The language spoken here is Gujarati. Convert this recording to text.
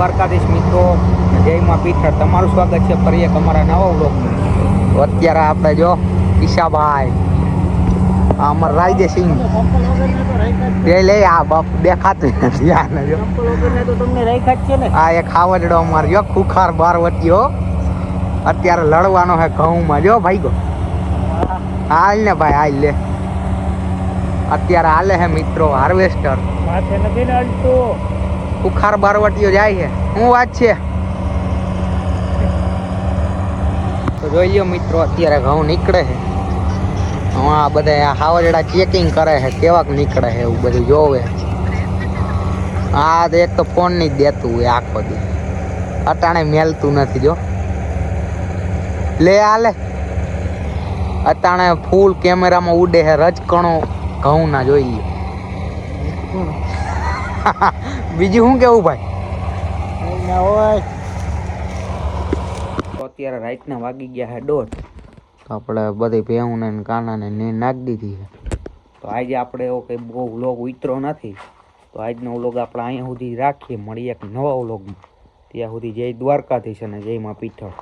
દ્વારકાધીશ મિત્રો, જય માં પીઠળ. તમારું સ્વાગત છે ફરી એક અમારા નવા વ્લોગમાં. તો અત્યારે આપણે જો ઈશાભાઈ અમર રાજસિંહ બે લે આ બાપ દેખાતું નથી. આ એક ખાવડડો અમાર જો ખુખાર બારવટીઓ અત્યારે લડવાનો હે ઘઉંમાં. જો ભાઈ ગો હાલ ને ભાઈ હાલ લે. અત્યારે હાલે હે મિત્રો હાર્વેસ્ટર. ખુખાર બારવટીઓ જાય છે. શું વાત છે? તો જોઈ લો મિત્રો અત્યારે ઘઉં નીકળે છે. હા બધા હાવરડા ચેકિંગ કરે છે કેવાક નીકળે છે એવું બધું જોવે. હા એક તો ફોન ની જ દેતું હોય આખો દી. અટાણે મેલતું નથી જો લે આલે. અટાણે ફૂલ કેમેરામાં ઉડે છે રજકણો ઘઉં ના જોઈ લે. બીજું શું કેવું ભાઈ? અત્યારે રાતના વાગી ગયા છે 1:30. આપણે બધી ભેહું ને કાના ને નાખી દીધી છે. તો આજે આપણે એવો કંઈ બહુ વ્લોગ ઉતરો નથી. તો આજનો વ્લોગ આપણે અહીંયા સુધી રાખીએ. મળીએ એક નવા વ્લોગમાં. ત્યાં સુધી જય દ્વારકાધીશ અને જય માં પીઠળ.